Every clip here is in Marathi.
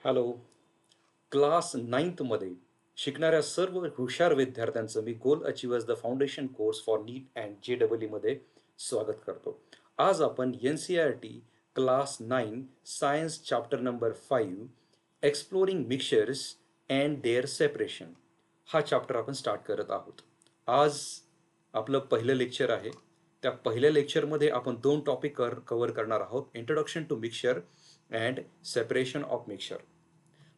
हॅलो. क्लास 9th मध्ये शिकणाऱ्या सर्व हुशार विद्यार्थ्यांचं मी goal achievers the foundation course for NEET and JEE मध्ये स्वागत करतो. आज आपण NCERT class 9 science chapter number 5 exploring mixtures and their separation हा चॅप्टर आपण स्टार्ट करत आहोत. आज आपलं पहिलं लेक्चर आहे. त्या पहिल्या लेक्चरमध्ये आपण 2 टॉपिक कव्हर करणार आहोत. Introduction to mixture and separation of mixture.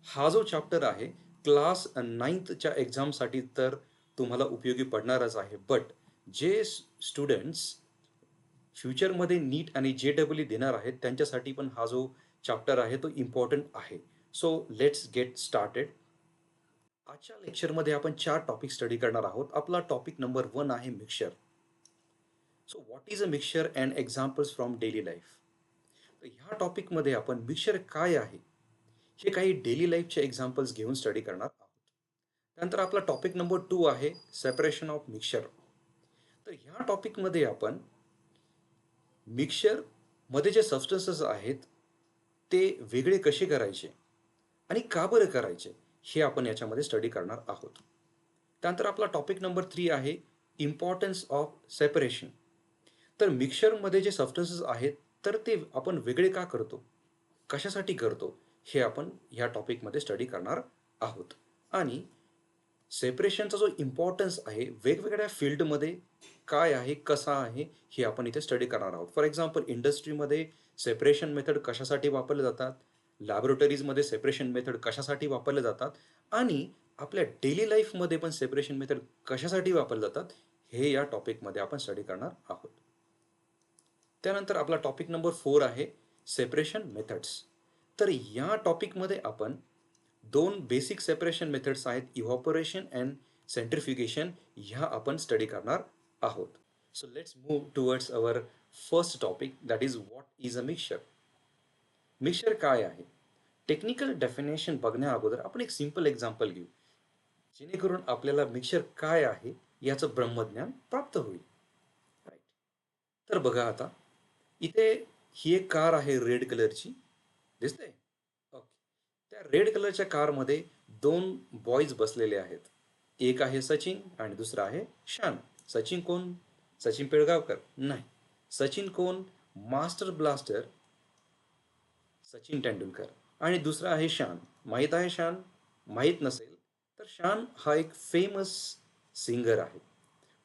हा जो चॅप्टर आहे क्लास 9thच्या एक्झामसाठी तर तुम्हाला उपयोगी पडणारच आहे. बट जे स्टुडंट्स फ्युचरमध्ये नीट आणि जे देणार आहेत त्यांच्यासाठी पण हा जो चॅप्टर आहे तो इम्पॉर्टंट आहे. So let's get started. आजच्या लेक्चरमध्ये आपण 4 टॉपिक स्टडी करणार आहोत. आपला टॉपिक नंबर 1 आहे mixture. So what is a mixture and examples from daily life. तर ह्या टॉपिकमध्ये आपण मिक्सचर काय आहे हे काही डेली लाईफचे एक्झाम्पल्स घेऊन स्टडी करणार आहोत. त्यानंतर आपला टॉपिक नंबर 2 आहे सेपरेशन ऑफ मिक्सचर. तर ह्या टॉपिकमध्ये आपण मिक्सचर मध्ये जे सबस्टन्सेस आहेत ते वेगळे कसे करायचे आणि का बरं करायचे हे आपण याच्यामध्ये स्टडी करणार आहोत. त्यानंतर आपला टॉपिक नंबर 3 आहे इम्पॉर्टन्स ऑफ सेपरेशन. तर मिक्सचरमध्ये जे सबस्टन्सेस आहेत तर ते आपण वेगळे का करतो, कशासाठी करतो हे आपण ह्या टॉपिकमध्ये स्टडी करणार आहोत. आणि सेपरेशनचा जो इम्पॉर्टन्स आहे वेगवेगळ्या फील्डमध्ये काय आहे, कसा आहे हे आपण इथे स्टडी करणार आहोत. फॉर एक्झाम्पल इंडस्ट्रीमध्ये सेपरेशन मेथड कशासाठी वापरले जातात, लॅबोरेटरीजमध्ये सेपरेशन मेथड कशासाठी वापरले जातात आणि आपल्या डेली लाईफमध्ये पण सेपरेशन मेथड कशासाठी वापरले जातात हे या टॉपिकमध्ये आपण स्टडी करणार आहोत. त्यानंतर आपला टॉपिक नंबर 4 आहे सेपरेशन मेथड्स. तर या टॉपिकमध्ये आपण 2 बेसिक सेपरेशन मेथड्स आहेत इव्हॅपोरेशन अँड सेंट्रिफ्युगेशन ह्या आपण स्टडी करणार आहोत. So let's move towards our first topic that is what is a mixture. Mixture काय आहे? टेक्निकल डेफिनेशन बघण्या अगोदर आपण एक सिंपल एक्झाम्पल घेऊ जेणेकरून आपल्याला मिक्सचर काय आहे याचं ब्रह्मज्ञान प्राप्त होईल. राईट. तर बघा आता इथे ही एक कार आहे रेड कलरची, दिसते? ओके. त्या रेड कलरच्या कारमध्ये 2 बॉयज बसलेले आहेत. एक आहे सचिन आणि दुसरा आहे शान. सचिन कोण? सचिन पिळगावकर? नाही. सचिन कोण? Master blaster Sachin Tendulkar. आणि दुसरा आहे शान. माहीत आहे शान? माहीत नसेल तर शान हा एक फेमस सिंगर आहे.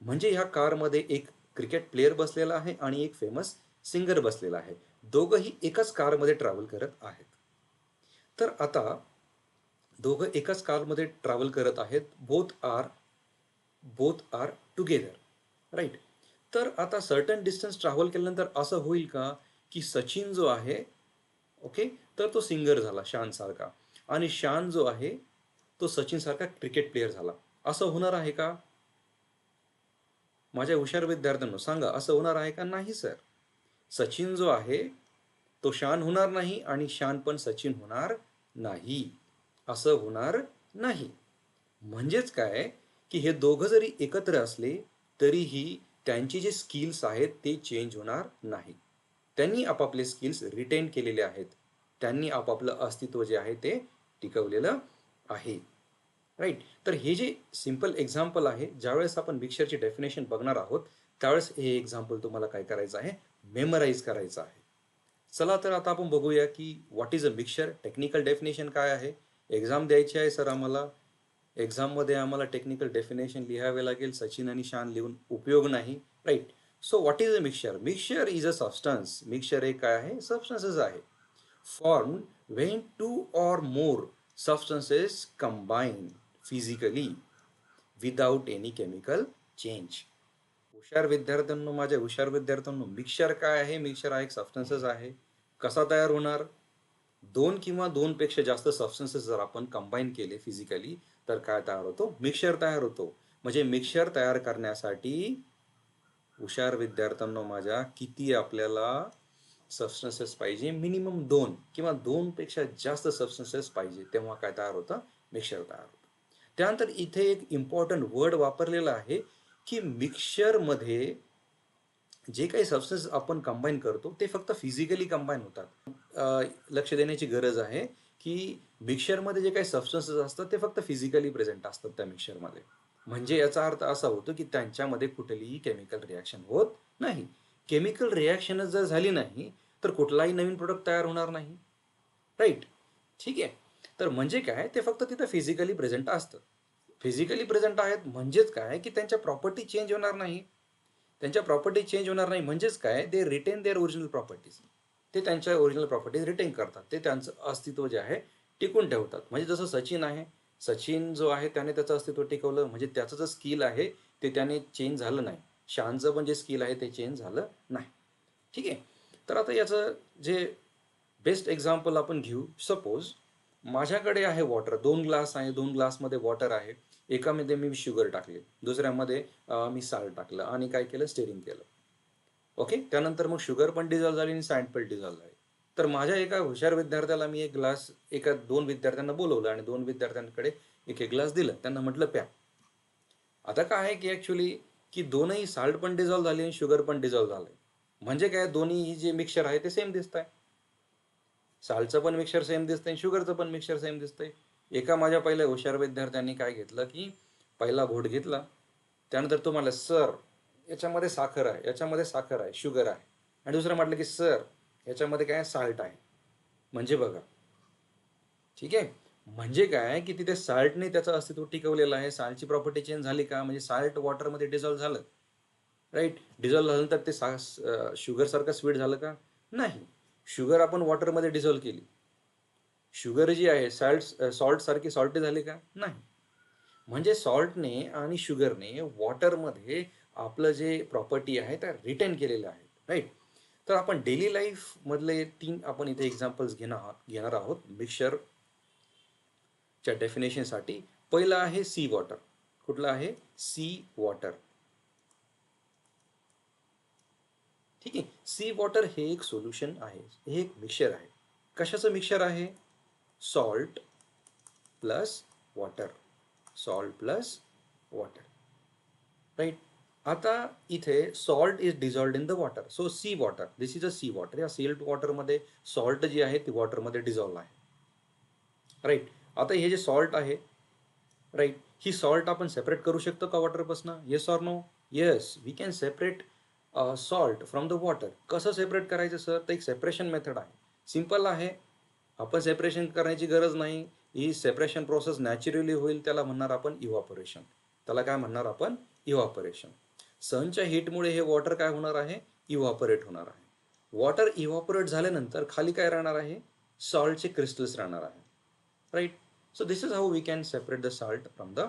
म्हणजे ह्या कारमध्ये एक क्रिकेट प्लेयर बसलेला आहे आणि एक फेमस सिंगर बसलेला आहे. दोघंही एकाच कारमध्ये ट्रॅव्हल करत आहेत. तर आता दोघं एकाच कारमध्ये ट्रॅव्हल करत आहेत. Both are together. राईट. तर आता सर्टन डिस्टन्स ट्रॅव्हल केल्यानंतर असं होईल का की सचिन जो आहे, ओके, तर तो सिंगर झाला शान सारखा आणि शान जो आहे तो सचिन सारखा क्रिकेट प्लेयर झाला. असं होणार आहे का? माझ्या हुशार विद्यार्थ्यांनो सांगा, असं होणार आहे का? नाही सर. सचिन जो आहे तो शान होणार नाही आणि शान पण सचिन होणार नाही. असं होणार नाही. म्हणजेच काय की हे दोघं जरी एकत्र असले तरीही त्यांचे जे स्किल्स आहेत ते चेंज होणार नाही. त्यांनी आपापले स्किल्स रिटेन केलेले आहेत. त्यांनी आपापलं अस्तित्व जे आहे ते टिकवलेलं आहे. राईट. तर हे जे सिंपल एक्झाम्पल आहे, ज्यावेळेस आपण मिक्सचरची डेफिनेशन बघणार आहोत त्यावेळेस हे एक्झाम्पल तुम्हाला काय करायचं आहे, मेमराईज करायचं आहे. चला तर आता आपण बघूया की what is a mixture. Technical definition काय आहे. एक्झाम द्यायची आहे सर आम्हाला. एक्झाममध्ये आम्हाला टेक्निकल डेफिनेशन लिहावे लागेल. सचिन आणि शान लिहून उपयोग नाही. Right. So what is a mixture. Mixture is a substance. Mixture एक काय आहे, सबस्टन्सच आहे. Form when 2 or more substances combine physically without any chemical change. हुशार विद्यार्थ्यांनो, माझ्या हुशार विद्यार्थ्यांनो, मिक्सचर काय आहे? मिक्सचर हा एक सबस्टन्सच आहे. कसा तयार होणार? 2 किंवा 2 पेक्षा जास्त सबस्टन्सेस जर आपण कंबाईन केले फिजिकली तर काय तयार होतो? मिक्सचर तयार होतो. म्हणजे मिक्सचर तयार करण्यासाठी हुशार विद्यार्थ्यांनो माझ्या किती आपल्याला सबस्टन्सेस पाहिजे? मिनिमम 2 किंवा 2 पेक्षा जास्त सबस्टन्सेस पाहिजे. तेव्हा काय तयार होतं? मिक्सचर तयार होतं. त्यानंतर इथे एक इम्पॉर्टंट वर्ड वापरलेला आहे की मिक्सचरमध्ये जे काही सबस्टन्स आपण कंबाईन करतो ते फक्त फिजिकली कंबाईन होतात. लक्ष देण्याची गरज आहे की मिक्सचरमध्ये जे काही सबस्टन्सेस असतात ते फक्त फिजिकली प्रेझेंट असतात त्या मिक्सचरमध्ये. म्हणजे याचा अर्थ असा होतो की त्यांच्यामध्ये कुठलीही केमिकल रिॲक्शन होत नाही. केमिकल रिॲक्शनच जर झाली नाही तर कुठलाही नवीन प्रोडक्ट तयार होणार नाही. राईट? ठीक आहे. तर म्हणजे काय, ते फक्त तिथं फिजिकली प्रेझेंट असतं. फिजिकली प्रेझेंट आहेत म्हणजेच काय, की त्यांच्या प्रॉपर्टी चेंज होणार नाही. त्यांच्या प्रॉपर्टी चेंज होणार नाही म्हणजेच काय, they retain their original properties. ते त्यांच्या ओरिजिनल प्रॉपर्टीज रिटेन करतात. ते त्यांचं अस्तित्व जे आहे टिकून ठेवतात. म्हणजे जसं सचिन आहे, सचिन जो आहे त्याने त्याचं अस्तित्व टिकवलं, म्हणजे त्याचं जे स्किल आहे ते त्याने चेंज झालं नाही. शानचं पण जे स्किल आहे ते चेंज झालं नाही. ठीक आहे. तर आता याचं जे बेस्ट एक्झाम्पल आपण घेऊ. सपोज माझ्याकडे आहे वॉटर, 2 ग्लास आहे, 2 ग्लासमध्ये वॉटर आहे. एकामध्ये मी शुगर टाकली, दुसऱ्यामध्ये मी साल्ट टाकलं आणि काय केलं, स्टेरिंग केलं. ओके. त्यानंतर मग शुगर पण डिझॉल्व झाली आणि सॅन्ड पण डिझॉल्व झाली. तर माझ्या एका हुशार विद्यार्थ्याला मी एक ग्लास, एका 2 विद्यार्थ्यांना बोलवलं आणि 2 विद्यार्थ्यांकडे एक एक ग्लास दिलं. त्यांना म्हटलं प्या. आता काय आहे की ॲक्च्युली की दोनही साल्ट पण डिझॉल्व झाली आणि शुगर पण डिझॉल्व झालंय. म्हणजे काय, दोन्ही जे मिक्सचर आहे ते सेम दिसत आहे. साल्टचं पण मिक्सचर सेम दिसतंय, शुगरचं पण मिक्सचर सेम दिसतंय. एका माझ्या पहिल्या हुशार विद्यार्थ्यांनी काय घेतलं की पहिला घोट घेतला, त्यानंतर तो म्हणला सर याच्यामध्ये साखर आहे, याच्यामध्ये साखर आहे, शुगर आहे. आणि दुसरं म्हटलं की सर याच्यामध्ये काय साल्ट आहे. म्हणजे बघा, ठीक आहे. म्हणजे काय की तिथे साल्टने त्याचं अस्तित्व टिकवलेलं आहे. साल्टची प्रॉपर्टी चेंज झाली का, म्हणजे साल्ट वॉटरमध्ये डिझॉल्व झालं. राईट? डिझॉल्व झाल्यानंतर ते शुगर सारखं स्वीट झालं का, नाही. शुगर आपण वॉटरमध्ये डिझॉल्व केली, शुगर जी आहे सॉल्ट सारखी सॉल्टी झाली का, नाही. म्हणजे सॉल्टने आणि शुगरने वॉटरमध्ये आपलं जे प्रॉपर्टी आहे त्या रिटेन केलेल्या आहेत. राईट? तर आपण डेली लाईफ मधले 3 आपण इथे एक्झाम्पल्स घेणार आहोत मिक्सचरच्या डेफिनेशनसाठी. पहिलं आहे सी वॉटर. कुठलं आहे, सी वॉटर. ठीक आहे. सी वॉटर हे एक सोल्युशन आहे, हे एक मिक्सचर आहे. कशाचं मिक्सचर आहे, salt plus water, salt plus water. Right? आता इथे salt is dissolved in the water, so sea water, this is a sea water. या सी वॉटरमध्ये सॉल्ट जी आहे ती वॉटरमध्ये डिझॉल्व आहे. राईट? आता हे जे सॉल्ट आहे, राईट, ही सॉल्ट आपण सेपरेट करू शकतो का वॉटरपासून, yes or no? Yes, we can separate salt from the water. कसं सेपरेट करायचं सर, तर एक सेपरेशन मेथड आहे, सिम्पल आहे. आपण सेपरेशन करण्याची गरज नाही, ही सेपरेशन प्रोसेस नॅचरली होईल. त्याला म्हणणार आपण इव्हॅपोरेशन. त्याला काय म्हणणार आपण, इव्हॅपोरेशन. सनच्या हीटमुळे हे वॉटर काय होणार आहे, इव्हॅपोरेट होणार आहे. वॉटर इव्हॅपोरेट झाल्यानंतर खाली काय राहणार आहे, सॉल्टचे क्रिस्टल्स राहणार आहे. Right? So this is how we can separate the salt from the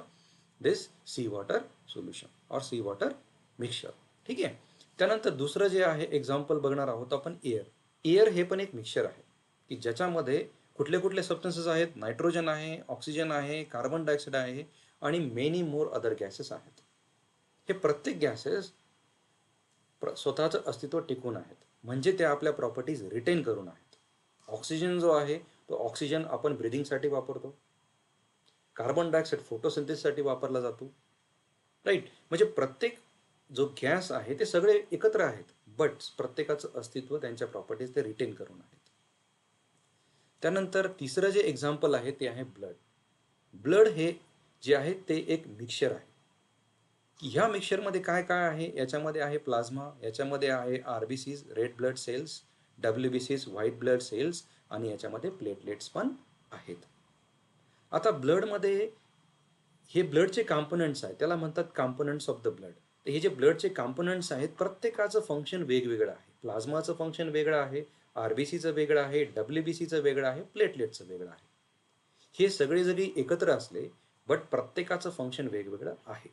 this sea water solution or sea water mixture. ठीक आहे. त्यानंतर दुसरं जे आहे एक्झाम्पल बघणार आहोत आपण, एअर. एअर हे पण एक मिक्सचर आहे की ज्याच्यामध्ये कुठले कुठले सबस्टन्सेस आहेत, नायट्रोजन आहे, ऑक्सिजन आहे, कार्बन डायऑक्साईड आहे आणि मेनी मोर अदर गॅसेस आहेत. हे प्रत्येक गॅसेस स्वतःचं अस्तित्व टिकून आहेत, म्हणजे ते आपल्या प्रॉपर्टीज रिटेन करून आहेत. ऑक्सिजन जो आहे तो ऑक्सिजन आपण ब्रिदिंगसाठी वापरतो, कार्बन डायऑक्साईड फोटोसिंथेसिससाठी वापरला जातो. राईट? म्हणजे प्रत्येक जो गॅस आहे ते सगळे एकत्र आहेत, बट प्रत्येकाचं अस्तित्व त्यांच्या प्रॉपर्टीज ते रिटेन करून आहेत. त्यानंतर तिसरं जे एक्झाम्पल आहे ते आहे ब्लड. ब्लड हे जे आहे ते एक मिक्सचर आहे की ह्या मिक्सचरमध्ये काय काय आहे. याच्यामध्ये आहे प्लाझ्मा, याच्यामध्ये आहे आरबीसीज, रेड ब्लड सेल्स, डब्ल्यूबीसीज, व्हाईट ब्लड सेल्स, आणि याच्यामध्ये प्लेटलेट्स पण आहेत. आता ब्लडमध्ये हे ब्लडचे कॉम्पोनंट्स आहेत, त्याला म्हणतात कॉम्पोनंट्स ऑफ द ब्लड. तर हे जे ब्लडचे कॉम्पोनंट्स आहेत प्रत्येकाचं फंक्शन वेगवेगळं आहे. प्लाझ्माचं फंक्शन वेगळं आहे, आरबीसीचं वेगळं आहे, डब्ल्यूबीसीचं वेगळं आहे, प्लेटलेटचं वेगळं आहे. हे सगळे जरी एकत्र असले बट प्रत्येकाचं फंक्शन वेगवेगळं आहे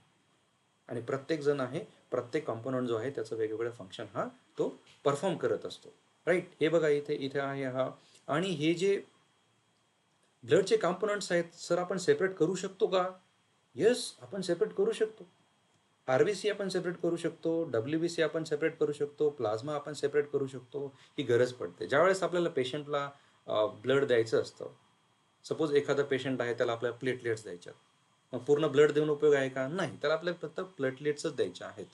आणि प्रत्येक जण आहे, प्रत्येक कॉम्पोनंट जो आहे त्याचं वेगवेगळं फंक्शन हा तो परफॉर्म करत असतो. राईट? हे बघा इथे इथे आहे हा. आणि हे जे ब्लडचे कॉम्पोनंट्स आहेत सर आपण सेपरेट करू शकतो का, येस आपण सेपरेट करू शकतो. आरबीसी आपण सेपरेट करू शकतो, डब्ल्यूबीसी आपण सेपरेट करू शकतो, प्लाझ्मा आपण सेपरेट करू शकतो. ही गरज पडते ज्यावेळेस आपल्याला पेशंटला ब्लड द्यायचं असतं. सपोज एखादा पेशंट आहे त्याला आपल्याला प्लेटलेट्स द्यायच्या, मग पूर्ण ब्लड देऊन उपयोग आहे का, नाही, त्याला आपल्याला फक्त प्लेटलेट्सच द्यायच्या आहेत.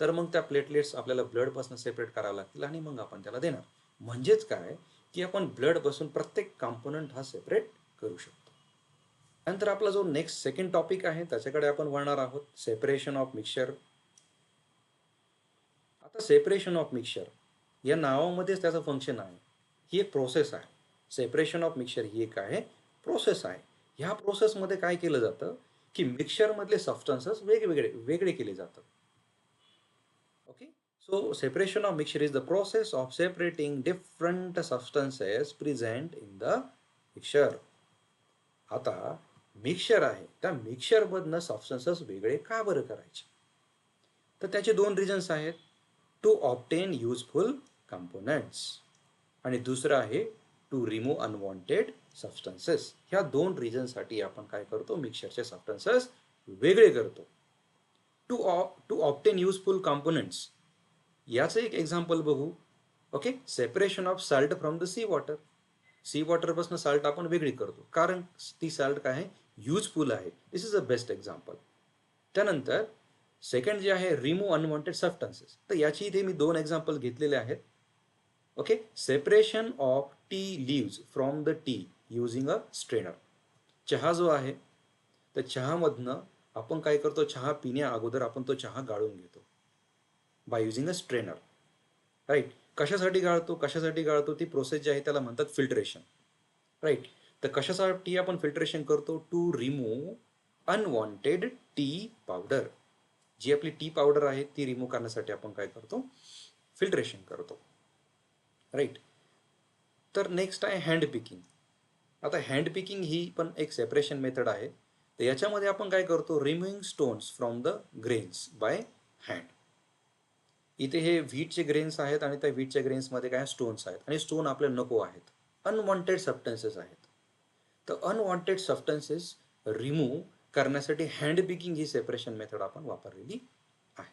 तर मग त्या प्लेटलेट्स आपल्याला ब्लडपासून सेपरेट कराव्या लागतील आणि मग आपण त्याला देणार. म्हणजेच काय की आपण ब्लडपासून प्रत्येक कॉम्पोनंट हा सेपरेट करू शकतो. नंतर आपला जो नेक्स्ट सेकंड टॉपिक आहे त्याच्याकडे आपण वळणार आहोत, सेपरेशन ऑफ मिक्सचर. आता सेपरेशन ऑफ मिक्सचर या नावामध्येच त्याचं फंक्शन आहे. ही एक प्रोसेस आहे. सेपरेशन ऑफ मिक्सचर ही एक आहे प्रोसेस आहे. ह्या प्रोसेसमध्ये काय केलं जातं की मिक्सचरमधले सबस्टन्सेस वेगळे केले जातात. Okay, so separation of mixture is the process of separating different substances present in the mixture. आता मिक्सचर आहे, त्या मिक्सचरमधनं सबस्टन्सेस वेगळे का बरं करायचे? तर त्याचे दोन रिझन्स आहेत. टू ऑब्टेन युजफुल कंपोनेंट्स आणि दुसरं आहे टू रिमूव्ह अनवॉन्टेड सबस्टन्सेस. ह्या दोन रिझनसाठी आपण काय करतो, मिक्सचरचे सबस्टन्सेस वेगळे करतो. टू ऑब्टेन युजफुल कंपोनेंट्स याचं एक एक्झाम्पल बघू. Okay, separation of salt from the sea water. Sea वॉटरपासून साल्ट आपण वेगळी करतो कारण ती साल्ट काय आहे, युजफुल आहे. दिस इज अ बेस्ट एक्झाम्पल. त्यानंतर सेकंड जे आहे रिमूव्ह अनवॉन्टेड सबस्टन्सेस, तर याची इथे मी दोन एक्झाम्पल घेतलेले आहेत. Okay, separation of tea leaves from the tea using a strainer. चहा जो आहे तर चहामधनं आपण काय करतो, चहा पिण्या अगोदर आपण तो चहा गाळून घेतो by using a strainer. Right, कशासाठी गाळतो ती प्रोसेस जी आहे त्याला म्हणतात फिल्ट्रेशन. राईट, तर कशासाठी आपण फिल्ट्रेशन करतो, to remove unwanted tea powder. जी आपली टी पावडर आहे ती रिमूव्ह करण्यासाठी आपण काय करतो, फिल्ट्रेशन करतो. राईट, तर नेक्स्ट आहे हँड पिकिंग. आता हँड पिकिंग ही पण एक सेपरेशन मेथड आहे. तर याच्यामध्ये आपण काय करतो, removing stones from the grains by hand. इथे हे व्हीटचे ग्रेन्स आहेत आणि त्या व्हीटच्या ग्रेन्समध्ये काय स्टोन्स आहेत आणि स्टोन आपल्याला नको आहेत, अनवॉन्टेड सबस्टन्सेस आहेत. तर अनवॉन्टेड सबस्टन्सेस रिमूव्ह करण्यासाठी हँड पिकिंग ही सेपरेशन मेथड आपण वापरलेली आहे.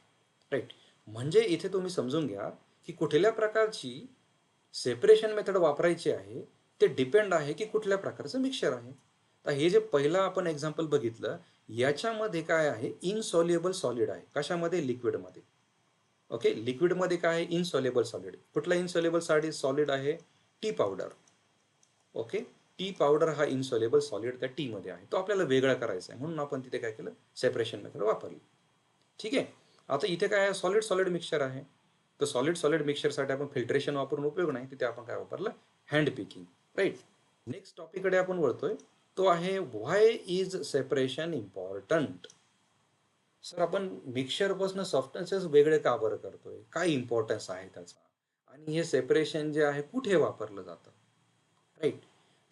राईट, म्हणजे इथे तुम्ही समजून घ्या की कुठल्या प्रकारची सेपरेशन मेथड वापरायची आहे ते डिपेंड आहे की कुठल्या प्रकारचं मिक्सचर आहे. तर हे जे पहिलं आपण एक्झाम्पल बघितलं याच्यामध्ये काय आहे, इनसॉल्युबल सॉलिड आहे. कशामध्ये, लिक्विडमध्ये. ओके, लिक्विडमध्ये काय आहे, इनसॉल्युबल सॉलिड. कुठला इनसॉल्युबल सॉलिड आहे, tea powder. Okay, tea powder हा इनसॉल्युबल सॉलिड त्या टी मध्ये आहे, तो आपल्याला वेगळा करायचा आहे म्हणून आपण तिथे काय केलं, सेपरेशन मेथड वापरली. ठीक आहे, आता इथे काय आहे, सॉलिड सॉलिड मिक्सचर आहे. तर सॉलिड सॉलिड मिक्सचरसाठी आपण फिल्ट्रेशन वापरून उपयोग नाही, तिथे आपण काय वापरलं, हँड पिकिंग. राईट, नेक्स्ट टॉपिककडे आपण वळतोय, तो आहे व्हाय इज सेपरेशन इम्पॉर्टंट. सर आपण मिक्सचरपासून सबस्टन्सेस वेगळे का बरं करतोय, काय इम्पॉर्टन्स आहे त्याचा, आणि हे सेपरेशन जे आहे कुठे वापरलं जातं. राईट,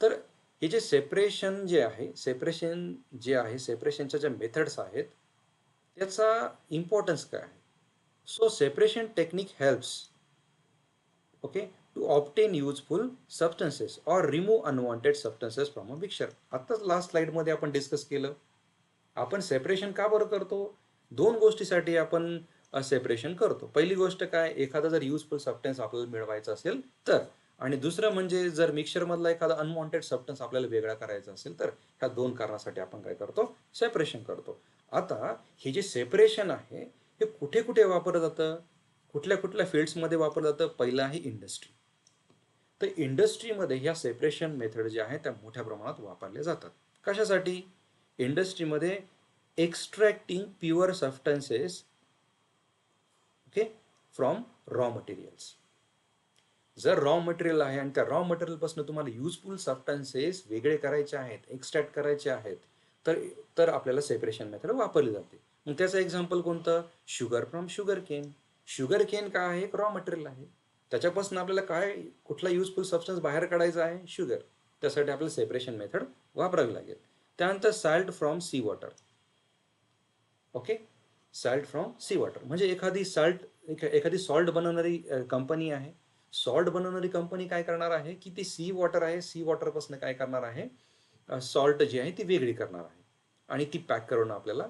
तर हे जे सेपरेशन जे आहे, सेपरेशनच्या ज्या मेथड्स आहेत त्याचा इम्पॉर्टन्स काय आहे. So separation technique helps, okay, to obtain useful substances और remove unwanted substances from a mixture. आत्ताच लास्ट स्लाइडमध्ये आपण डिस्कस केलं, आपण सेपरेशन का बरं करतो, दोन गोष्टीसाठी आपण सेपरेशन करतो. पहिली गोष्ट काय, एखादा जर युजफुल सबस्टन्स आपल्याला मिळवायचा असेल तर, आणि दुसरं म्हणजे जर मिक्सचरमधला एखादा अनवॉन्टेड सबस्टन्स आपल्याला वेगळा करायचा असेल तर, ह्या दोन कारणासाठी आपण काय करतो, सेपरेशन करतो. आता हे जे सेपरेशन आहे हे कुठे कुठे वापरलं जातं, कुठल्या कुठल्या फील्ड्समध्ये वापरलं जातं. पहिलं आहे इंडस्ट्री. तर इंडस्ट्रीमध्ये ह्या सेपरेशन मेथड ज्या आहेत त्या मोठ्या प्रमाणात वापरल्या जातात. कशासाठी, इंडस्ट्रीमध्ये extracting pure substances, okay, from raw materials. जर रॉ मटेरियल आहे आणि त्या रॉ मटेरियलपासून तुम्हाला युजफुल सबस्टन्सेस वेगळे करायचे आहेत, एक्स्ट्रॅक्ट करायचे आहेत, तर आपल्याला सेपरेशन मेथड वापरली जाते. मग त्याचं एक्झाम्पल कोणतं, sugar from sugar cane. Sugar cane काय आहे, एक रॉ मटेरियल आहे, त्याच्यापासून आपल्याला काय, कुठला युजफुल सबस्टन्स बाहेर काढायचा आहे, शुगर. त्यासाठी आपल्याला सेपरेशन मेथड वापरावी लागेल. त्यानंतर salt from C water. Okay, salt from C water म्हणजे एखादी सॉल्ट बनवणारी कंपनी आहे. सॉल्ट बनवणारी कंपनी काय करणार आहे की ती सी वॉटर आहे, सी वॉटरपासून काय करणार आहे, सॉल्ट जी आहे ती वेगळी करणार आहे आणि ती पॅक करून आपल्याला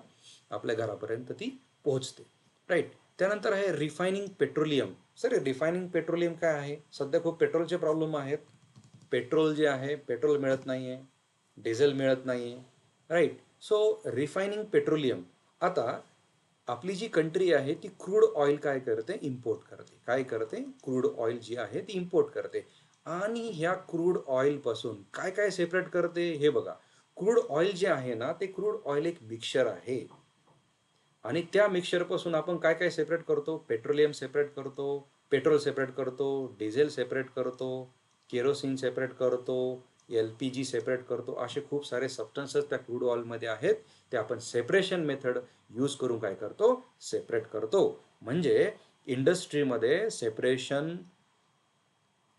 आपल्या घरापर्यंत ती पोहोचते. राईट, त्यानंतर आहे refining petroleum. Sir refining petroleum काय आहे, सध्या खूप पेट्रोलचे प्रॉब्लेम आहेत. पेट्रोल जे आहे, पेट्रोल मिळत नाही आहे, डिझेल मिळत नाही आहे. Right, so refining petroleum. आता आपली जी कंट्री आहे ती क्रूड ऑइल काय करते, इम्पोर्ट करते. काय करते, क्रूड ऑइल जी आहे ती इम्पोर्ट करते. आणि ह्या क्रूड ऑइल पासून काय काय सेपरेट करते हे बघा. क्रूड ऑइल जे आहे ना, ते क्रूड ऑइल एक मिक्सचर आहे. आणि त्या मिक्सचर पासून आपण काय काय सेपरेट करतो? पेट्रोलियम सेपरेट करतो, पेट्रोल सेपरेट करतो, डिझेल सेपरेट करतो, केरोसिन सेपरेट करतो, LPG सेपरेट करतो. असे खूप सारे सबस्टन्सेस त्या क्रूड ऑइलमध्ये आहेत. ते आपण सेपरेशन मेथड यूज करून काय करतो? सेपरेट करतो. म्हणजे इंडस्ट्रीमध्ये सेपरेशन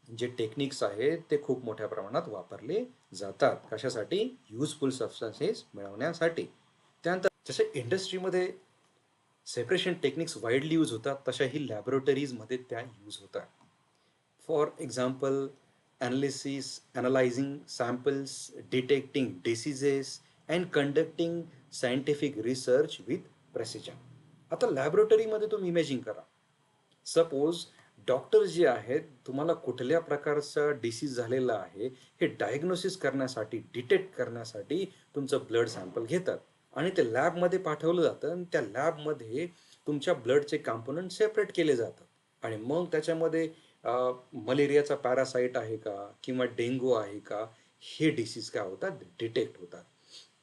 जे टेक्निक्स आहेत ते खूप मोठ्या प्रमाणात वापरले जातात. कशासाठी? युजफुल सबस्टन्सेस मिळवण्यासाठी. त्यानंतर जसे इंडस्ट्रीमध्ये सेपरेशन टेक्निक्स वाईडली यूज होतात, तशाही लॅबोरेटरीजमध्ये त्या यूज होतात. For example, analyzing samples, detecting diseases and conducting scientific research with precision. आता लॅबोरेटरीमध्ये तुम्ही इमॅजिन करा. सपोज डॉक्टर जे आहेत, तुम्हाला कुठल्या प्रकारचा डिसीज झालेला आहे हे डायग्नोसिस करण्यासाठी, डिटेक्ट करण्यासाठी तुमचं ब्लड सॅम्पल घेतात आणि ते लॅबमध्ये पाठवलं जातं आणि त्या लॅबमध्ये तुमच्या ब्लडचे कॉम्पोनंट सेपरेट केले जातात आणि मग त्याच्यामध्ये मलेरियाचा पॅरासाईट आहे का किंवा डेंग्यू आहे का, हे डिसीज काय होतात? डिटेक्ट होतात.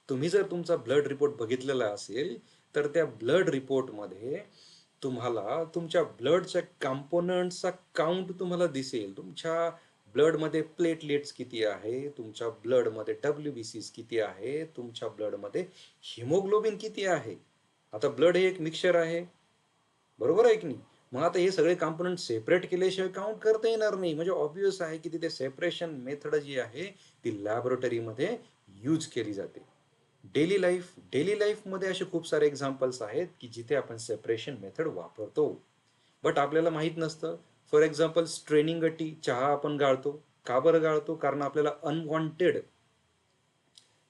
तुम्ही जर तुमचा ब्लड रिपोर्ट बघितलेला असेल तर त्या ब्लड रिपोर्टमध्ये तुम्हाला तुमच्या ब्लडच्या कंपोनंट्सचा काउंट तुम्हाला दिसेल. तुमच्या ब्लडमध्ये प्लेटलेट्स किती आहे, तुमच्या ब्लडमध्ये WBCs किती आहे, तुमच्या ब्लडमध्ये हिमोग्लोबिन किती आहे. आता ब्लड हे एक मिक्सचर आहे, बरोबर आहे की नाही? मग आता हे सगळे कंपोनंट सेपरेट केल्याशिवाय काउंट करता येणार नाही. म्हणजे ऑब्वियस आहे की तिथे सेपरेशन मेथड जी आहे ती लॅबोरेटरीमध्ये यूज केली जाते. डेली लाईफमध्ये असे खूप सारे एक्झाम्पल्स आहेत की जिथे आपण सेपरेशन मेथड वापरतो, बट आपल्याला माहीत नसतं. For example, straining a tea, चहा आपण गाळतो. का बरं गाळतो? कारण आपल्याला अनवॉन्टेड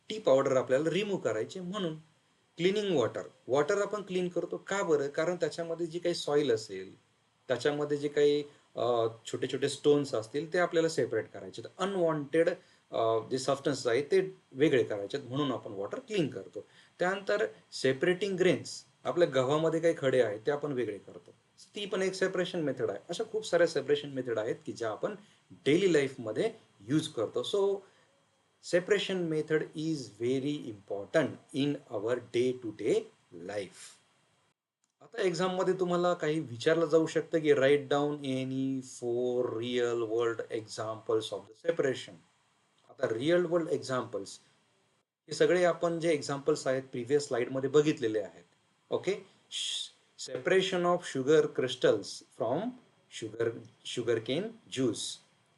टी पावडर आपल्याला रिमूव्ह करायचे म्हणून. क्लिनिंग वॉटर, वॉटर आपण क्लीन करतो का बरं? कारण त्याच्यामध्ये जी काही सॉईल असेल, त्याच्यामध्ये जे काही छोटे छोटे स्टोन्स असतील ते आपल्याला सेपरेट करायचे. अनवॉन्टेड जे सबस्टन्स आहेत ते वेगळे करायचे म्हणून आपण वॉटर क्लीन करतो. त्यानंतर सेपरेटिंग ग्रेन्स, आपल्या गव्हामध्ये काही खडे आहेत ते आपण वेगळे करतो, ती पण एक सेपरेशन मेथड आहे. अशा खूप साऱ्या सेपरेशन मेथड आहेत की ज्या आपण डेली लाईफमध्ये यूज करतो. So separation method is very important in our day to day life. आता एक्झाम मध्ये तुम्हाला काही विचारलं जाऊ शकतं की write down any four real world examples of the separation. आता रिअल वर्ल्ड एक्झाम्पल्स हे सगळे आपण जे एक्झाम्पल्स आहेत प्रिव्हियस स्लाइडमध्ये बघितलेले आहेत. Okay. Separation of sugar crystals from sugar sugarcane juice.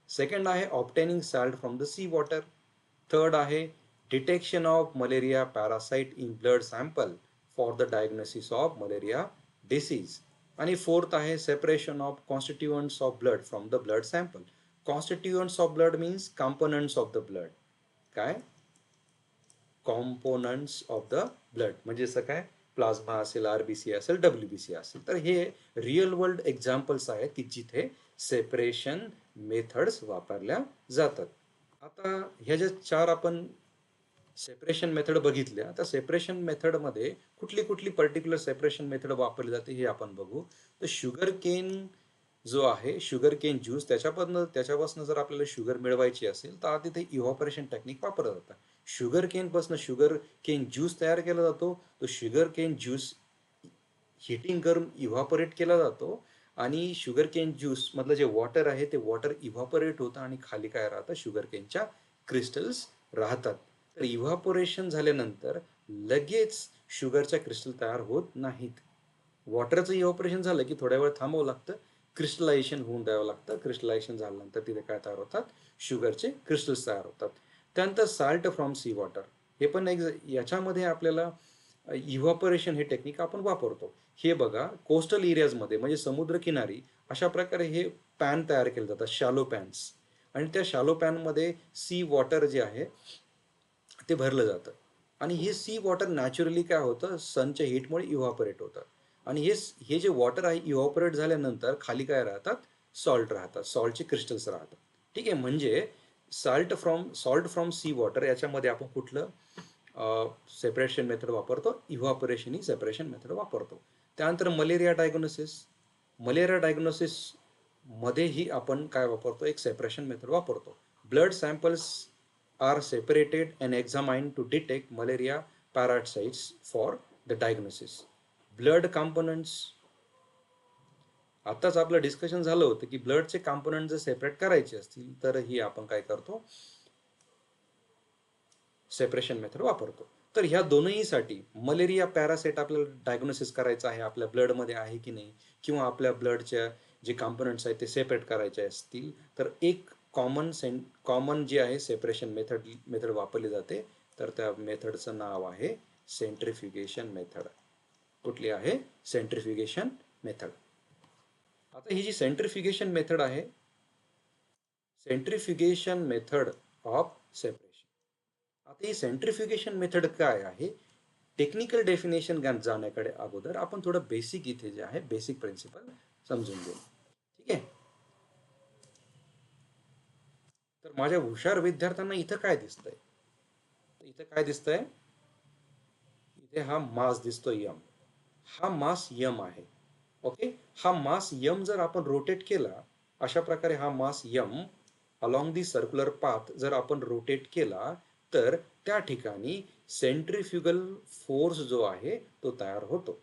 Second आहे obtaining salt from the sea water. Third आहे detection of malaria parasite in blood sample for the diagnosis of malaria disease. आणि फोर्थ आहे separation of constituents of blood from the blood sample. Constituents of blood means components of the blood. काय? कॉम्पोनंट्स ऑफ द ब्लड म्हणजे जसं काय, प्लाझ्मा असेल, RBC असेल, WBC असेल. तर हे रिअल वर्ल्ड एक्झाम्पल्स आहेत की जिथे सेपरेशन मेथड्स वापरल्या जातात. आता ह्या ज्या चार आपण सेपरेशन मेथड बघितल्या, त्या सेपरेशन मेथडमध्ये कुठली कुठली पर्टिक्युलर सेपरेशन मेथड वापरली जाते हे आपण बघू. तर शुगर केन जो आहे, शुगर केन ज्यूस, त्याच्यापासून जर आपल्याला शुगर मिळवायची असेल तर आधी ते इव्हॉपरेशन टेक्निक वापरलं जातं. शुगर केनपासून शुगर केन ज्यूस तयार केला जातो. तो शुगर केन ज्यूस हिटिंग करून इव्हॉपरेट केला जातो आणि शुगर केन ज्यूस मधलं जे वॉटर आहे ते वॉटर इव्हॉपरेट होतं आणि खाली काय राहतं? शुगर केनच्या क्रिस्टल्स राहतात. तर इव्हॉपोरेशन झाल्यानंतर लगेच शुगरच्या क्रिस्टल तयार होत नाहीत. वॉटरचं इव्हॉपोरेशन झालं की थोड्या वेळ थांबावं लागतं, क्रिस्टलायझेशन होऊन द्यावं लागतं. क्रिस्टलायझेशन झाल्यानंतर तिथे काय तयार होतात? शुगरचे क्रिस्टल्स तयार होतात. त्यानंतर साल्ट फ्रॉम सी वॉटर, हे पण एक याच्यामध्ये आपल्याला इव्हॉपोरेशन हे टेक्निक आपण वापरतो. हे बघा, कोस्टल एरियाजमध्ये म्हणजे समुद्रकिनारी अशा प्रकारे हे पॅन तयार केले जातात, शॅलो पॅन्स. आणि त्या शॅलो पॅनमध्ये सी वॉटर जे आहे ते भरलं जातं आणि हे सी वॉटर नॅचरली काय होतं? सनच्या हीटमुळे इव्हॉपरेट होतं आणि हे जे वॉटर आहे इव्हॉपरेट झाल्यानंतर खाली काय राहतात? सॉल्ट राहतात, सॉल्टचे क्रिस्टल्स राहतात. ठीक आहे. म्हणजे सॉल्ट फ्रॉम सी वॉटर याच्यामध्ये आपण कुठलं सेपरेशन मेथड वापरतो? इव्हॉपरेशन ही सेपरेशन मेथड वापरतो. त्यानंतर मलेरिया डायग्नोसिस. मलेरिया डायग्नोसिस मध्येही आपण काय वापरतो, एक सेपरेशन मेथड वापरतो. Blood samples are separated and examined to detect malaria parasites for the diagnosis. Blood components, आताच आपलं डिस्कशन झालं होतं की ब्लडचे कॉम्पोनंट जर सेपरेट करायचे असतील तर ही आपण काय करतो, सेपरेशन मेथड वापरतो. तर ह्या दोनहीसाठी मलेरिया पॅरासाइट आपल्याला डायग्नोसिस करायचं आहे, आपल्या ब्लडमध्ये आहे की नाही, किंवा आपल्या ब्लडच्या जे कॉम्पोनंट्स आहेत ते सेपरेट करायचे असतील, तर एक कॉमन जे आहे सेपरेशन मेथड वापरली जाते. तर त्या मेथडचं नाव आहे सेंट्रिफ्युगेशन मेथड. कुठली आहे? सेंट्रिफ्युगेशन मेथड. आता ही जी सेंट्रिफ्युगेशन मेथड आहे, सेंट्रिफ्युगेशन मेथड ऑफ सेपरेशन. आता ही सेंट्रिफ्युगेशन मेथड काय आहे, टेक्निकल डेफिनेशन जाण्याकडे अगोदर आपण थोडं बेसिक इथे जे आहे बेसिक प्रिन्सिपल समजून घेऊ. ठीक आहे. तर माझ्या हुशार विद्यार्थ्यांना इथं काय दिसतंय, इथं काय दिसतंय, इथे हा मास दिसतोय यम. हा मास यम आहे. ओके. हा मास यम जर आपण रोटेट केला, अशा प्रकारे हा mass m along the circular path जर आपण रोटेट केला, तर त्या ठिकाणी सेंट्रिफ्युगल फोर्स जो आहे तो तयार होतो.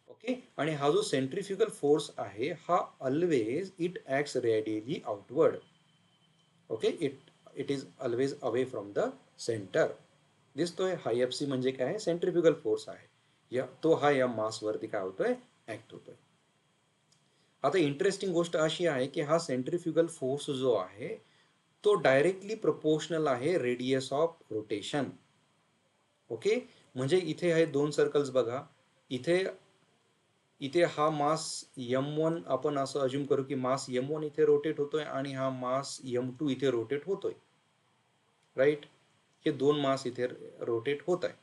ओके. आणि हा जो सेंट्रिफ्युगल फोर्स आहे हा always it acts radially outward. Okay. It is always away from the centre. दिसतोय हा एफ सी म्हणजे काय आहे, सेंट्रिफ्युगल फोर्स आहे. या तो हा या मासवरती काय होतोय, ऍक्ट होतोय. आता इंटरेस्टिंग गोष्ट अशी आहे की हा सेंट्रिफ्युगल फोर्स जो आहे तो डायरेक्टली प्रोपोर्शनल आहे रेडियस ऑफ रोटेशन. ओके. म्हणजे इथे आहे दोन सर्कल्स बघा, इथे इथे हा मास m1 आपण असं अज्युम करू की मास m1 इथे रोटेट होतोय आणि हा मास m2 इथे रोटेट होतोय. राईट. हे दोन मास इथे रोटेट होत आहे.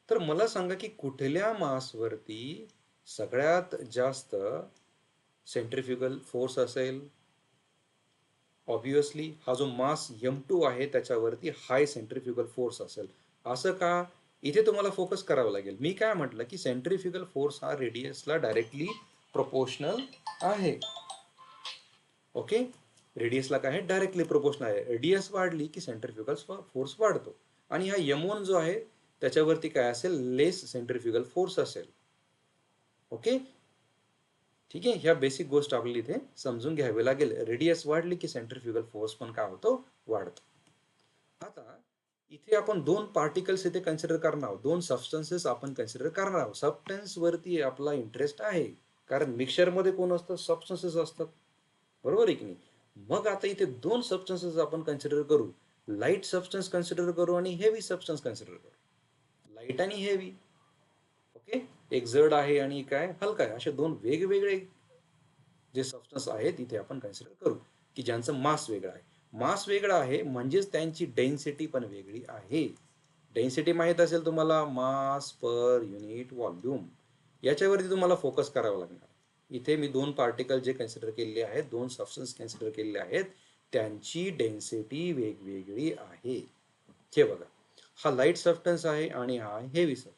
तर मला सांगा की कुठल्या मासवरती सगळ्यात जास्त सेंट्रिफ्युगल फोर्स असेल. ऑब्विसली हा जो मास m2 आहे त्याच्यावरती हाय सेंट्रिफ्युगल फोर्स असेल. असं का? इथे तुम्हाला फोकस करावं लागेल. मी काय म्हटलं की सेंट्रिफ्युगल फोर्स हा रेडियसला डायरेक्टली प्रोपोर्शनल आहे. ओके. रेडियसला काय आहे, डायरेक्टली प्रोपोर्शनल आहे. रेडियस वाढली की सेंट्रिफ्युगल फोर्स वाढतो. आणि हा m1 जो आहे त्याच्यावरती काय असेल, लेस सेंट्रिफ्युगल फोर्स असेल. ओके. ठीक आहे. ह्या बेसिक गोष्ट आपल्याला इथे समजून घ्यावी लागेल. रेडियस वाढली की सेंट्रिफ्युगल फोर्स पण काय होतो, वाढतो. आता इथे आपण दोन पार्टिकल्स इथे कन्सिडर करणार आहोत, दोन सबस्टन्सेस आपण कन्सिडर करणार आहोत. सबस्टन्स वरती आपला इंटरेस्ट आहे, कारण मिक्सचर मध्ये कोण असतं, सबस्टन्सेस असतात. बरोबर आहे की नाही. मग आता इथे दोन सबस्टन्सेस आपण कन्सिडर करू. लाईट सबस्टन्स कन्सिडर करू आणि हेवी सबस्टन्स कन्सिडर करू. लाईट आणि हेवी. ओके. एक जड आहे आणि काय हलका आहे, असे दोन वेगवेगळे जे सबस्टन्स आहेत इथे आपण कन्सिडर करू की ज्यांचं मास वेगळं आहे. मास वेगळा आहे म्हणजेच त्यांची डेन्सिटी पण वेगळी आहे. डेन्सिटी माहीत असेल तुम्हाला, मास पर युनिट व्हॉल्यूम. याच्यावरती तुम्हाला फोकस करावा लागणार. इथे मी दोन पार्टिकल जे कन्सिडर केलेले आहेत, दोन सबस्टन्स कन्सिडर केलेले आहेत, त्यांची डेन्सिटी वेगवेगळी आहे. हे बघा, हा लाईट सबस्टन्स आहे आणि हा हेवी सबस्टन्स.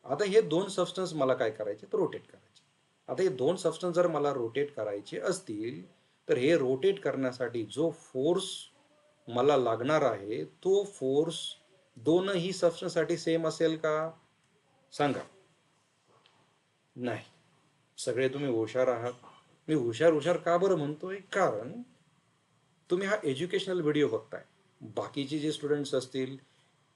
आता हे दोन सबस्टन्स मला काय करायचे, तर रोटेट करायचे. आता हे दोन सबस्टन्स जर मला रोटेट करायचे असतील तर हे रोटेट करण्यासाठी जो फोर्स मला लागणार आहे तो फोर्स दोनही सबस्टन्ससाठी सेम असेल का, सांगा. नाही. सगळे तुम्ही हुशार आहात. मी हुशार हुशार का बरं म्हणतोय, कारण तुम्ही हा एज्युकेशनल व्हिडिओ बघताय. बाकीचे जे स्टुडंट्स असतील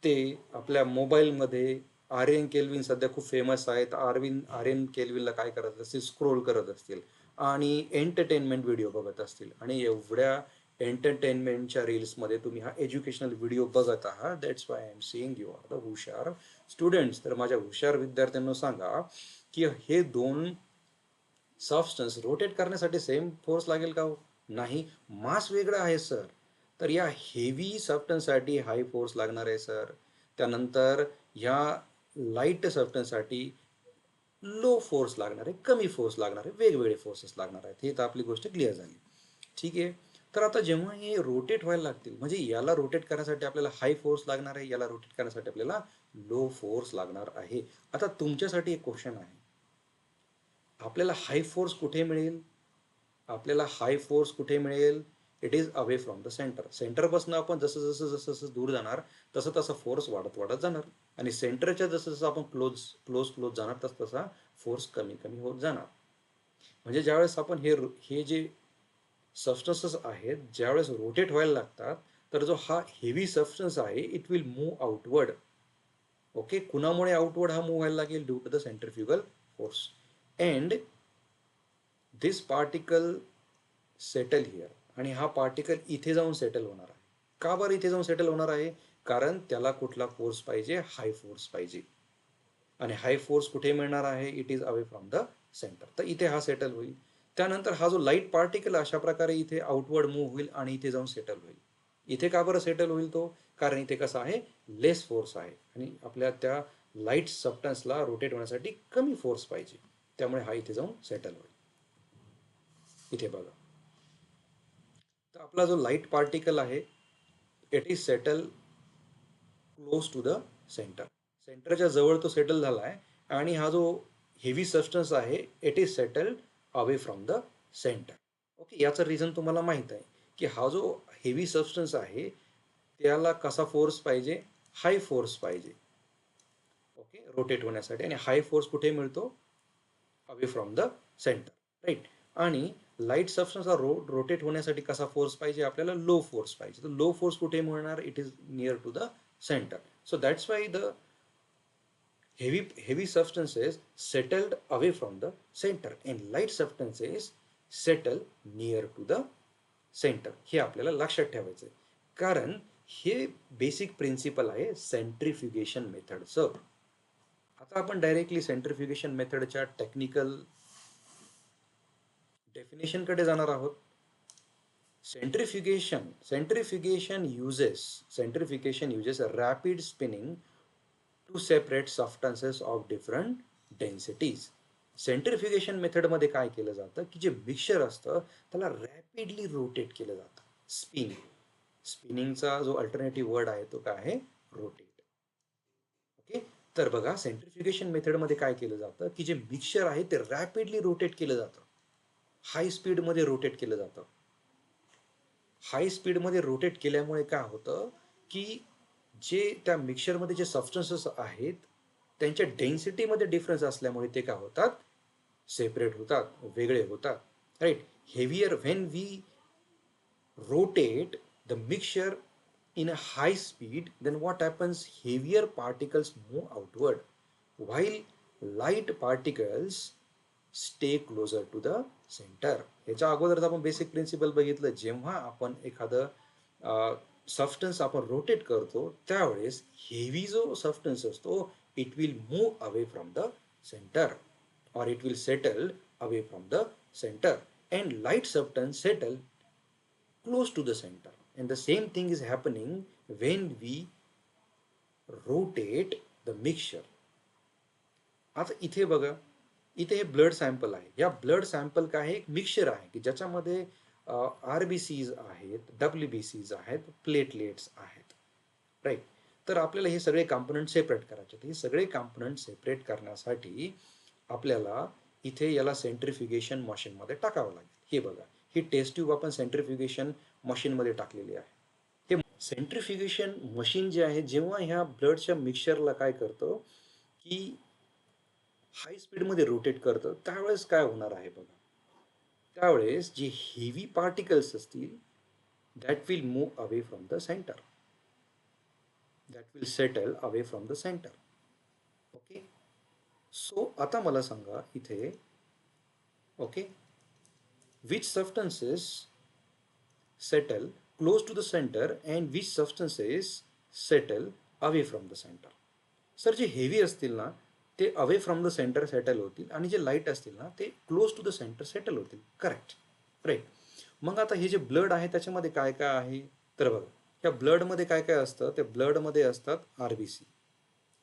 ते आपल्या मोबाईलमध्ये आर्यन केल्विन सध्या खूप फेमस आहेत, आर्यन केल्विनला काय करत असतील, स्क्रोल करत असतील आणि एंटरटेनमेंट व्हिडिओ बघत असतील. आणि एवढ्या एंटरटेनमेंटच्या रील्समध्ये तुम्ही हा एज्युकेशनल व्हिडिओ बघत आहात. That's why I am saying you are the हुशार स्टुडंट्स. तर माझ्या हुशार विद्यार्थ्यांना सांगा की हे दोन सबस्टन्स रोटेट करण्यासाठी सेम फोर्स लागेल का हो? नाही. मास वेगळा आहे सर. तर या हेवी सबस्टन्ससाठी हाय फोर्स लागणार आहे सर. त्यानंतर ह्या लाईट सबस्टन्ससाठी लो फोर्स लागणार आहे, कमी फोर्स लागणार आहे, वेगवेगळे फोर्सेस लागणार आहेत. हे तर आपली गोष्ट क्लिअर झाली. ठीक आहे. तर आता जेव्हा हे रोटेट व्हायला लागतील, म्हणजे याला रोटेट करण्यासाठी आपल्याला हाय फोर्स लागणार आहे, याला रोटेट करण्यासाठी आपल्याला लो फोर्स लागणार आहे. आता तुमच्यासाठी एक क्वेश्चन आहे, आपल्याला हाय फोर्स कुठे मिळेल? आपल्याला हाय फोर्स कुठे मिळेल? It is away from the centre. सेंटरपासून आपण जसं जसं जसं जसं दूर जाणार तसं तसं फोर्स वाढत वाढत जाणार आणि सेंटरच्या जसं जसं आपण क्लोज क्लोज क्लोज जाणार तसं तसा फोर्स कमी कमी होत जाणार. म्हणजे ज्यावेळेस आपण हे जे सबस्टन्सेस आहेत ज्यावेळेस रोटेट व्हायला लागतात तर जो हा हेवी सबस्टन्स आहे it will move outward. Okay, कुणामुळे आउटवर्ड हा मूव्ह व्हायला लागेल? Due to the centrifugal force. And this particle settle here. आणि हा पार्टिकल इथे जाऊन सेटल होणार आहे. का बरं इथे जाऊन सेटल होणार आहे? कारण त्याला कुठला फोर्स पाहिजे? हाय फोर्स पाहिजे. आणि हाय फोर्स कुठे मिळणार आहे? It is away from the centre. तर इथे हा सेटल होईल. त्यानंतर हा जो लाईट पार्टिकल अशा प्रकारे इथे आउटवर्ड मूव्ह होईल आणि इथे जाऊन सेटल होईल. इथे का बरं सेटल होईल तो? कारण इथे कसा आहे? लेस फोर्स आहे आणि आपल्या त्या लाईट सबस्टन्सला रोटेट होण्यासाठी कमी फोर्स पाहिजे. त्यामुळे हा इथे जाऊन सेटल होईल. इथे बघा, तर आपला जो लाईट पार्टिकल आहे it is settle close to the centre. सेंटरच्या जवळ तो सेटल झाला आहे आणि हा जो हेवी सबस्टन्स आहे it is settled away from the centre. Okay, याचं रिझन तुम्हाला माहित आहे की हा जो हेवी सबस्टन्स आहे त्याला कसा फोर्स पाहिजे? हाय फोर्स पाहिजे. ओके, रोटेट होण्यासाठी. आणि हाय फोर्स कुठे मिळतो? Away from the centre, right. आणि लाईट सबस्टन्सला रोटेट होण्यासाठी कसा फोर्स पाहिजे? आपल्याला लो फोर्स पाहिजे. तर लो फोर्स कुठे मिळणार? It is near to the centre. So that's why the heavy substances settled away from the center and light substances settle near to the center. हे आपल्याला लक्षात ठेवायचं आहे. कारण हे बेसिक प्रिन्सिपल आहे सेंट्रिफ्युगेशन मेथडचं. आता आपण डायरेक्टली सेंट्रिफ्युगेशन मेथडच्या टेक्निकल डेफिनेशन कडे जाणार आहोत. Centrifugation uses a rapid spinning to separate substances of different densities. सेंट्रिफ्युगेशन मेथडमध्ये काय केलं जातं की जे मिक्सचर असतं त्याला रॅपिडली रोटेट केलं जातं. स्पिनिंगचा जो अल्टरनेटिव्ह वर्ड आहे तो काय आहे? रोटेट. ओके, तर बघा सेंट्रिफ्युगेशन मेथडमध्ये काय केलं जातं की जे मिक्सचर आहे ते रॅपिडली रोटेट केलं जातं. हाय स्पीडमध्ये रोटेट केलं जातं. हाय स्पीडमध्ये रोटेट केल्यामुळे काय होतं की जे त्या मिक्सचरमध्ये जे सबस्टन्सेस आहेत त्यांच्या डेन्सिटीमध्ये डिफरन्स असल्यामुळे ते काय होतात? सेपरेट होतात, वेगळे होतात, right. Heavier when we rotate the mixture in a high speed, then what happens? Heavier particles move outward while light particles stay closer to the center. ह्याच्या अगोदर आपण बेसिक प्रिन्सिपल बघितलं. जेव्हा आपण एखादं सबस्टन्स आपण रोटेट करतो त्यावेळेस हेवी जो सबस्टन्स असतो it will move away from the centre or it will settle away from the center and light substance settle close to the center. And the same thing is happening when we rotate the mixture. आता इथे बघा, इथे हे ब्लड सॅम्पल आहे. या ब्लड सॅम्पल काय आहे? एक मिक्सचर आहे की ज्याच्यामध्ये RBCs आहेत, WBCs आहेत, प्लेटलेट्स आहेत, राईट. तर आपल्याला हे सगळे कॉम्पोनंट सेपरेट करायचे. हे सगळे कॉम्पोनंट सेपरेट करण्यासाठी आपल्याला इथे याला सेंट्रिफ्युगेशन मशीनमध्ये टाकावं लागेल. हे बघा, ही टेस्ट ट्यूब आपण सेंट्रिफ्युगेशन मशीनमध्ये टाकलेली आहे. हे सेंट्रिफ्युगेशन मशीन जे आहे जेव्हा ह्या ब्लडच्या मिक्सचरला काय करतं की हाय स्पीडमध्ये रोटेट करतं त्यावेळेस काय होणार आहे बघा. त्यावेळेस जे हेवी पार्टिकल्स असतील that will move away from the centre. That will settle away from the centre. Okay, so आता मला सांगा इथे, okay, which substances settle close to the center and which substances settle away from the center. Sir जे हेवी असतील ना ते away from the centre settle होतील आणि जे लाईट असतील ना ते close to the centre settle होतील. Correct, right. मग आता हे जे ब्लड आहे त्याच्यामध्ये काय काय आहे? तर बघा, ह्या ब्लडमध्ये काय काय असतं? त्या ब्लडमध्ये असतात RBC.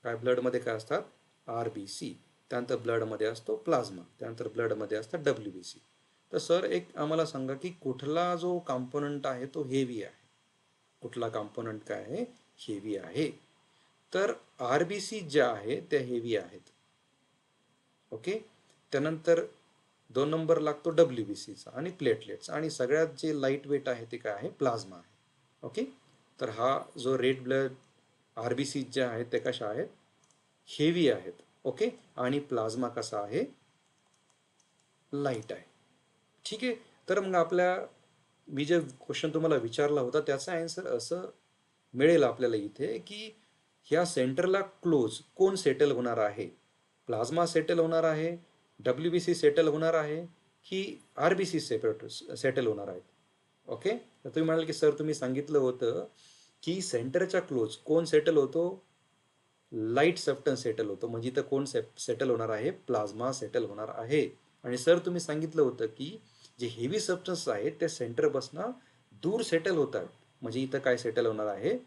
काय ब्लडमध्ये काय असतात? RBC. त्यानंतर ब्लडमध्ये असतो प्लाझ्मा. त्यानंतर ब्लडमध्ये असतात WBC. तर सर एक आम्हाला सांगा की कुठला जो कॉम्पोनंट आहे तो हेवी आहे? कुठला कॉम्पोनंट काय आहे? हेवी आहे. तर RBC ज्या आहे त्या हेवी आहेत. ओके, त्यानंतर 2 नंबर लागतो WBCचा आणि प्लेटलेट्स आणि सगळ्यात जे लाईट वेट आहे ते काय आहे प्लाझ्मा आहे. ओके. तर हा जो रेड ब्लड RBC जे आहेत ते कशा आहेत हेवी आहेत. ओके. आणि प्लाझ्मा कसा आहे लाईट आहे. ठीक आहे. तर मग आपल्या मी जे क्वेश्चन तुम्हाला विचारला होता त्याचा आन्सर असं मिळेल आपल्याला इथे की ह्या सेंटरला क्लोज कोण सेटल होणार आहे, प्लाझ्मा सेटल होणार आहे, WBC सेटल होणार आहे की RBC सेटल होणार आहे. ओके. तर तुम्ही म्हणाल की सर तुम्ही सांगितलं होतं की सेंटरच्या क्लोज कोण सेटल होतो, लाईट सबस्टन्स सेटल होतो. म्हणजे इथं कोण सेटल होणार आहे प्लाझ्मा सेटल होणार आहे. आणि सर तुम्ही सांगितलं होतं की जे हेवी सबस्टन्स आहेत ते सेंटरपासून दूर सेटल होतात. म्हणजे इथं काय सेटल होणार आहे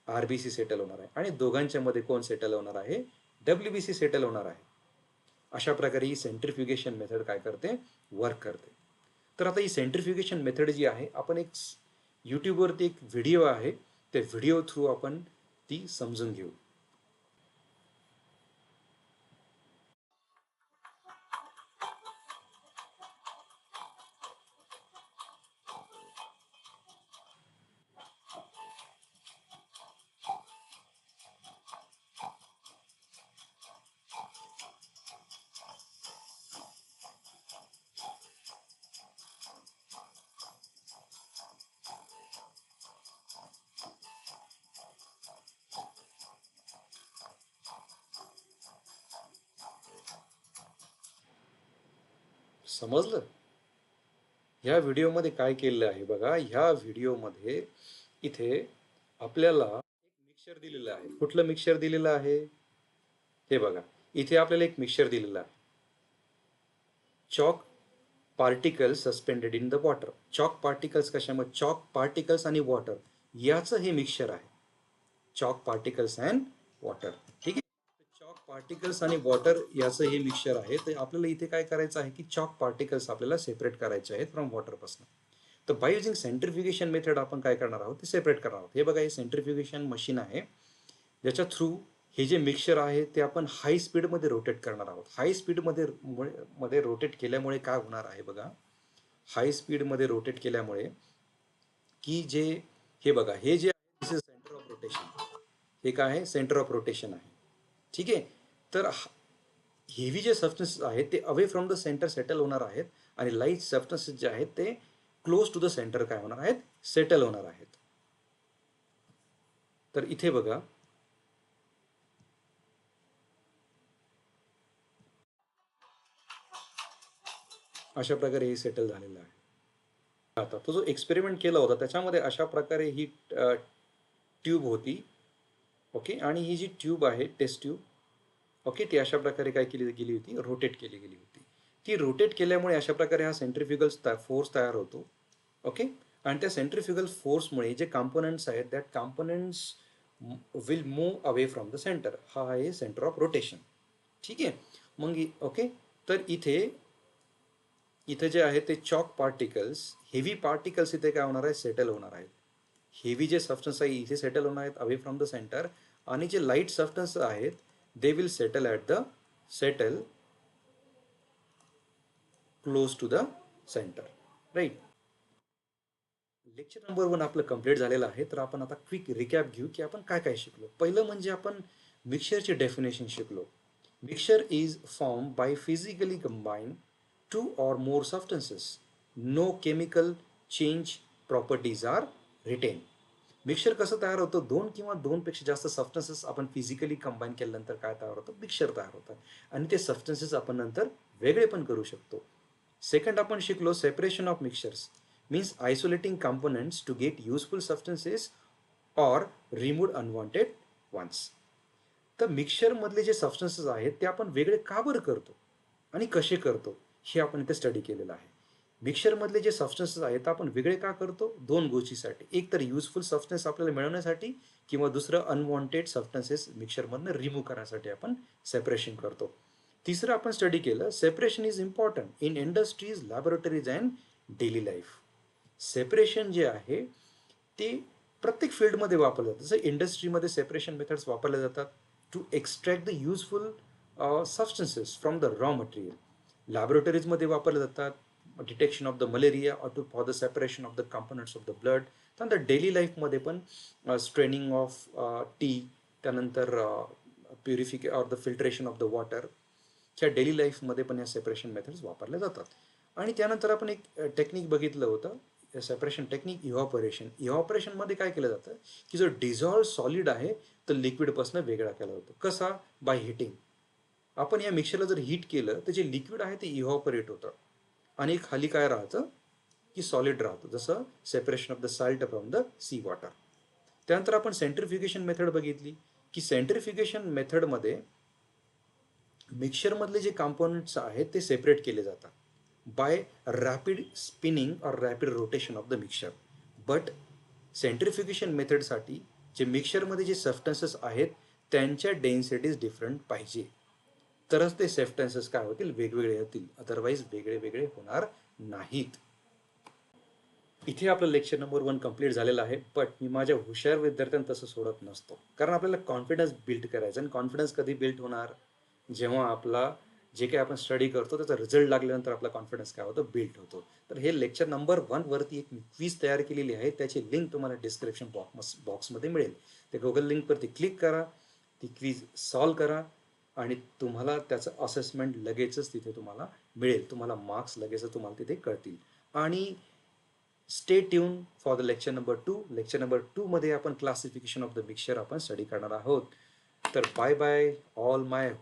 RBC सेटल होणार आहे आणि दोघांच्या मध्ये कोण सेटल होणार आहे WBC सेटल होणार आहे. अशा प्रकारे ही सेंट्रिफ्युगेशन मेथड काय करते वर्क करते. तर आता ही सेंट्रिफ्युगेशन मेथड जी आहे आपण एक यूट्यूबवरती एक व्हिडिओ आहे त्या व्हिडिओ थ्रू आपण ती समजून घेऊ. समजलं. ह्या व्हिडिओमध्ये काय केलेलं आहे बघा. ह्या व्हिडिओमध्ये इथे आपल्याला एक मिक्सचर दिलेलं आहे. कुठलं मिक्सचर दिलेलं आहे हे बघा. इथे आपल्याला एक मिक्सचर दिलेलं आहे. Chalk particles suspended in the water. Chalk particles कशामध्ये चॉक पार्टिकल्स आणि वॉटर याचं हे मिक्सचर आहे. Chalk particles and water. ठीक आहे. चॉक पार्टिकल्स आणि वॉटर याचं हे मिक्सचर आहे. तर आपल्याला इथे काय करायचं आहे की चॉक पार्टिकल्स आपल्याला सेपरेट करायचे आहेत फ्रॉम वॉटरपासून. तर बाय युजिंग सेंट्रिफ्युगेशन मेथड आपण काय करणार आहोत ते सेपरेट करणार आहोत. हे बघा हे सेंट्रिफ्युगेशन मशीन आहे ज्याच्या थ्रू हे जे मिक्सचर आहे ते आपण हाय स्पीडमध्ये रोटेट करणार आहोत. हाय स्पीडमध्ये मध्ये रोटेट केल्यामुळे काय होणार आहे बघा. हाय स्पीडमध्ये रोटेट केल्यामुळे की जे हे बघा हे जे आहे सेंटर ऑफ रोटेशन. हे काय आहे सेंटर ऑफ रोटेशन आहे. ठीक आहे. तर हेवी जे सबस्टन्सेस आहेत ते away from the centre settle होणार आहेत आणि लाईट सबस्टन्सेस जे आहेत ते क्लोज टू द सेंटर काय होणार आहेत सेटल होणार आहेत. तर इथे बघा अशा प्रकारे हे सेटल झालेलं आहे. आता तो जो एक्सपेरिमेंट केला होता त्याच्यामध्ये अशा प्रकारे ही ट्यूब होती. ओके. आणि ही जी ट्यूब आहे टेस्ट ट्यूब ओके ती अशा प्रकारे काय केली गेली होती रोटेट केली गेली होती. ती रोटेट केल्यामुळे अशा प्रकारे हा सेंट्रिफ्युगल फोर्स तयार होतो. ओके. आणि त्या सेंट्रिफ्युगल फोर्समुळे जे कॉम्पोनंट्स आहेत that components will move away from the centre. हा आहे सेंटर ऑफ रोटेशन. ठीक आहे. मग ओके. तर इथे इथे जे आहे ते चॉक पार्टिकल्स हेवी पार्टिकल्स इथे काय होणार आहे सेटल होणार आहेत. हेवी जे सबस्टन्स आहे इथे सेटल होणार आहेत अवे फ्रॉम द सेंटर आणि जे लाईट सबस्टन्स आहेत they will settle at the settle close to the centre. Right. Lecture number 1 आपलं कंप्लीट झालेलं आहे. तर आपण आता क्विक रिकॅप घेऊ की आपण काय काय शिकलो. पहिलं म्हणजे आपण मिक्सचरचे डेफिनेशन शिकलो. Mixture is form by physically combine two or more substances. No chemical change properties are retain. मिक्सचर कसं तयार होतं दोन किंवा दोनपेक्षा जास्त सबस्टन्सेस आपण फिजिकली कंबाईन केल्यानंतर काय तयार होतं मिक्सचर तयार होतं आणि ते सबस्टन्सेस आपण नंतर वेगळे पण करू शकतो. सेकंड आपण शिकलो separation of mixtures means isolating components to get useful substances or remove unwanted ones. तर मिक्सचर मधले जे सबस्टन्सेस आहेत ते आपण वेगळे का बरं करतो आणि कसे करतो हे आपण इथे स्टडी केलेलं आहे. मिक्सचर मधले जे सबस्टन्सेस आहेत आपण वेगळे का करतो दोन गोष्टीसाठी. एक तर युजफुल सबस्टन्स आपल्याला मिळवण्यासाठी किंवा दुसरं अनवॉन्टेड सबस्टन्सेस मिक्सचरमधनं रिमूव्ह करण्यासाठी आपण सेपरेशन करतो. तिसरं आपण स्टडी केलं separation is important in industries laboratories and daily life. Separation जे आहे ते प्रत्येक फील्डमध्ये वापरलं जातं. जसं इंडस्ट्रीमध्ये सेपरेशन मेथड्स वापरले जातात to extract the useful substances from the raw material. लॅबोरेटरीजमध्ये वापरले जातात. Detection of the malaria or to for the separation of the components of the blood. त्यानंतर डेली लाईफमध्ये पण स्ट्रेनिंग ऑफ टी, त्यानंतर purification or the filtration of the water, ह्या डेली लाईफमध्ये पण या सेपरेशन मेथड्स वापरल्या जातात. आणि त्यानंतर आपण एक टेक्निक बघितलं होतं सेपरेशन टेक्निक, इव्हॉपरेशन. इव्हॉपरेशनमध्ये काय केलं जातं की जो डिझॉल्व सॉलिड आहे तो लिक्विडपासून वेगळा केला जातो. कसा? By heating. आपण या मिक्सरला जर हीट केलं तर जे लिक्विड आहे ते इव्हॉपरेट होतं आणि खाली काय राहतं की सॉलिड राहतं, जसं separation of the salt from the sea water. त्यानंतर आपण सेंट्रिफ्युगेशन मेथड बघितली की सेंट्रिफ्युगेशन मेथडमध्ये मिक्सरमधले जे कॉम्पोनंट्स आहेत ते सेपरेट केले जातात बाय रॅपिड स्पिनिंग और rapid rotation of the mixer. But centrifugation मेथडसाठी जे मिक्सरमध्ये जे सबस्टन्सेस आहेत त्यांच्या डेन्सिटीज डिफरंट पाहिजे, तरच ते सबस्टन्सेस काय होतील, वेगवेगळे होतील. अदरवाईज वेगळे वेगळे होणार नाहीत. इथे आपलं लेक्चर नंबर 1 कंप्लीट झालेलं आहे. बट मी माझ्या हुशार विद्यार्थ्यांना तसं सोडत नसतो, कारण आपल्याला कॉन्फिडन्स बिल्ड करायचा. आणि कॉन्फिडन्स कधी बिल्ड होणार? जेव्हा आपला जे काही आपण स्टडी करतो त्याचा रिझल्ट लागल्यानंतर आपला कॉन्फिडन्स काय होतो, बिल्ड होतो. तर हे लेक्चर नंबर 1 वरती एक क्विज तयार केलेली आहे, त्याची लिंक तुम्हाला डिस्क्रिप्शन बॉक्समध्ये मिळेल. ते गुगल लिंकवरती क्लिक करा, ती क्विज सॉल्व करा आणि तुम्हाला त्याचं असेसमेंट लगेचच तिथे तुम्हाला मिळेल. तुम्हाला मार्क्स लगेचच तुम्हाला तिथे कळतील. आणि stay tune for the lecture number 2. Lecture number 2 मध्ये आपण क्लासिफिकेशन ऑफ द मिक्सचर आपण स्टडी करणार आहोत. तर बाय बाय ऑल माय